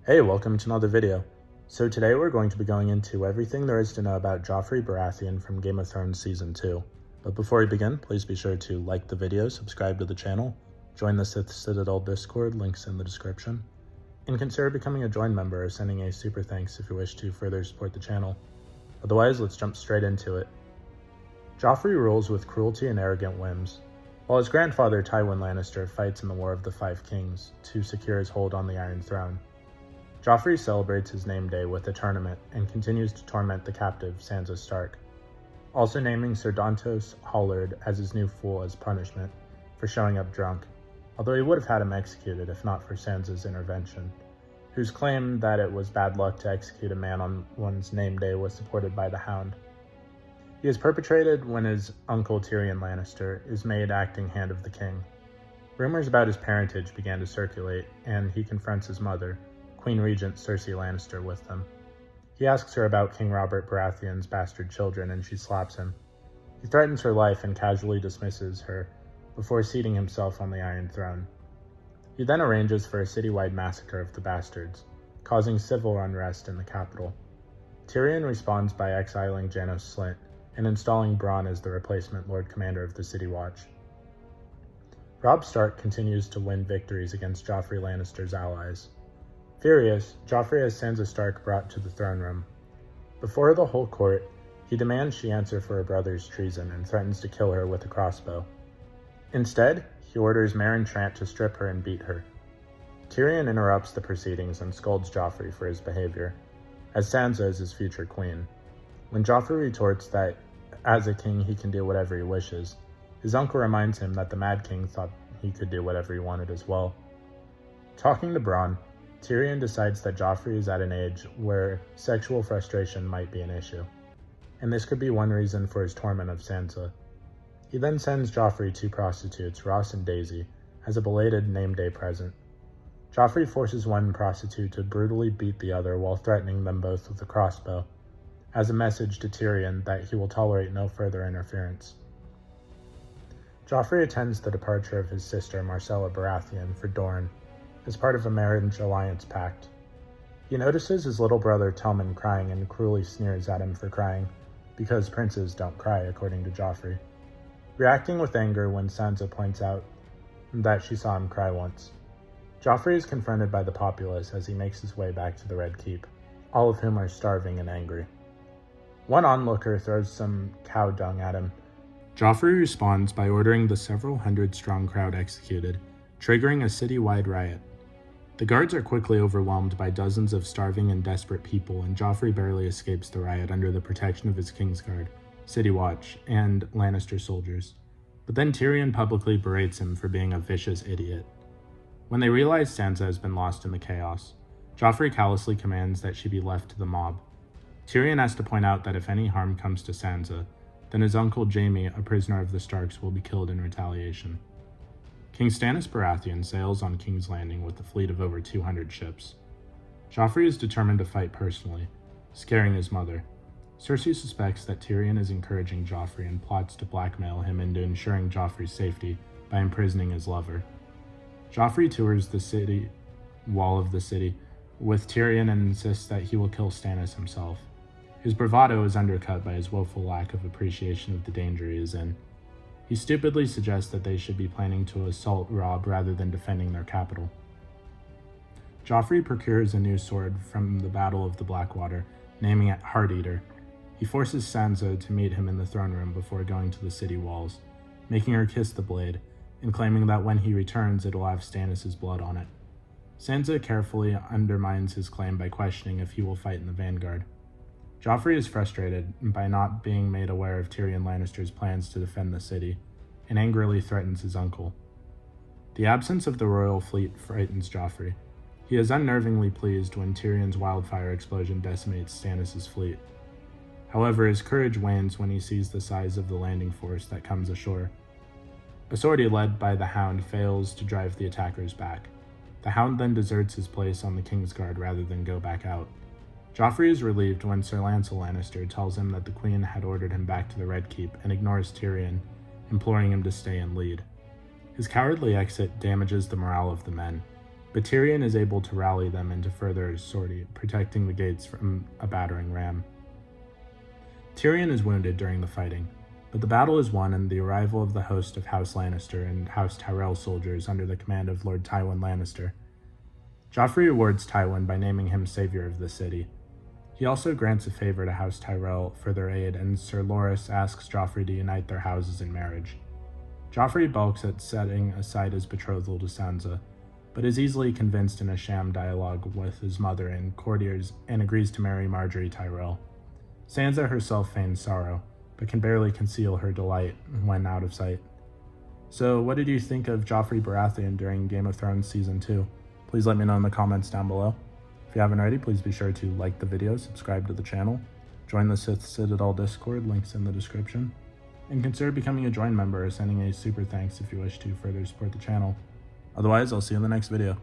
Hey, welcome to another video. So today we're going to be going into everything there is to know about Joffrey Baratheon from Game of Thrones Season 2. But before we begin, please be sure to like the video, subscribe to the channel, join the Sith Citadel Discord, links in the description, and consider becoming a join member or sending a super thanks if you wish to further support the channel. Otherwise, let's jump straight into it. Joffrey rules with cruelty and arrogant whims. While his grandfather Tywin Lannister fights in the War of the Five Kings to secure his hold on the Iron Throne, Joffrey celebrates his name day with a tournament and continues to torment the captive Sansa Stark, also naming Sir Dontos Hollard as his new fool as punishment for showing up drunk, although he would have had him executed if not for Sansa's intervention, whose claim that it was bad luck to execute a man on one's name day was supported by the Hound. He is perpetrated when his uncle Tyrion Lannister is made acting Hand of the King. Rumors about his parentage began to circulate, and he confronts his mother, Queen Regent Cersei Lannister, with them. He asks her about King Robert Baratheon's bastard children, and she slaps him. He threatens her life and casually dismisses her before seating himself on the Iron Throne. He then arranges for a citywide massacre of the bastards, causing civil unrest in the capital. Tyrion responds by exiling Janos Slynt and installing Bronn as the replacement Lord Commander of the City Watch. Robb Stark continues to win victories against Joffrey Lannister's allies. Furious, Joffrey has Sansa Stark brought to the throne room. Before the whole court, he demands she answer for her brother's treason and threatens to kill her with a crossbow. Instead, he orders Meryn Trant to strip her and beat her. Tyrion interrupts the proceedings and scolds Joffrey for his behavior, as Sansa is his future queen. When Joffrey retorts that as a king he can do whatever he wishes, his uncle reminds him that the Mad King thought he could do whatever he wanted as well. Talking to Bronn, Tyrion decides that Joffrey is at an age where sexual frustration might be an issue, and this could be one reason for his torment of Sansa. He then sends Joffrey two prostitutes, Ross and Daisy, as a belated name day present. Joffrey forces one prostitute to brutally beat the other while threatening them both with a crossbow, as a message to Tyrion that he will tolerate no further interference. Joffrey attends the departure of his sister Myrcella Baratheon for Dorne as part of a marriage alliance pact. He notices his little brother Tommen crying and cruelly sneers at him for crying, because princes don't cry, according to Joffrey, reacting with anger when Sansa points out that she saw him cry once. Joffrey is confronted by the populace as he makes his way back to the Red Keep, all of whom are starving and angry. One onlooker throws some cow dung at him. Joffrey responds by ordering the several hundred-strong crowd executed, triggering a city-wide riot. The guards are quickly overwhelmed by dozens of starving and desperate people, and Joffrey barely escapes the riot under the protection of his Kingsguard, City Watch, and Lannister soldiers. But then Tyrion publicly berates him for being a vicious idiot. When they realize Sansa has been lost in the chaos, Joffrey callously commands that she be left to the mob. Tyrion has to point out that if any harm comes to Sansa, then his uncle Jaime, a prisoner of the Starks, will be killed in retaliation. King Stannis Baratheon sails on King's Landing with a fleet of over 200 ships. Joffrey is determined to fight personally, scaring his mother. Cersei suspects that Tyrion is encouraging Joffrey and plots to blackmail him into ensuring Joffrey's safety by imprisoning his lover. Joffrey tours the city wall of the city with Tyrion and insists that he will kill Stannis himself. His bravado is undercut by his woeful lack of appreciation of the danger he is in. He stupidly suggests that they should be planning to assault Robb rather than defending their capital. Joffrey procures a new sword from the Battle of the Blackwater, naming it Heart-Eater. He forces Sansa to meet him in the throne room before going to the city walls, making her kiss the blade, and claiming that when he returns it'll have Stannis' blood on it. Sansa carefully undermines his claim by questioning if he will fight in the vanguard. Joffrey is frustrated by not being made aware of Tyrion Lannister's plans to defend the city, and angrily threatens his uncle. The absence of the royal fleet frightens Joffrey. He is unnervingly pleased when Tyrion's wildfire explosion decimates Stannis' fleet. However, his courage wanes when he sees the size of the landing force that comes ashore. A sortie led by the Hound fails to drive the attackers back. The Hound then deserts his place on the Kingsguard rather than go back out. Joffrey is relieved when Sir Lancel Lannister tells him that the Queen had ordered him back to the Red Keep and ignores Tyrion, imploring him to stay and lead. His cowardly exit damages the morale of the men, but Tyrion is able to rally them into further sortie, protecting the gates from a battering ram. Tyrion is wounded during the fighting, but the battle is won and the arrival of the host of House Lannister and House Tyrell soldiers under the command of Lord Tywin Lannister. Joffrey rewards Tywin by naming him savior of the city. He also grants a favor to House Tyrell for their aid, and Sir Loras asks Joffrey to unite their houses in marriage. Joffrey balks at setting aside his betrothal to Sansa, but is easily convinced in a sham dialogue with his mother and courtiers and agrees to marry Margaery Tyrell. Sansa herself feigns sorrow, but can barely conceal her delight when out of sight. So what did you think of Joffrey Baratheon during Game of Thrones Season 2? Please let me know in the comments down below. If you haven't already, please be sure to like the video, subscribe to the channel, join the Sith Citadel Discord, links in the description, and consider becoming a join member or sending a super thanks if you wish to further support the channel. Otherwise, I'll see you in the next video.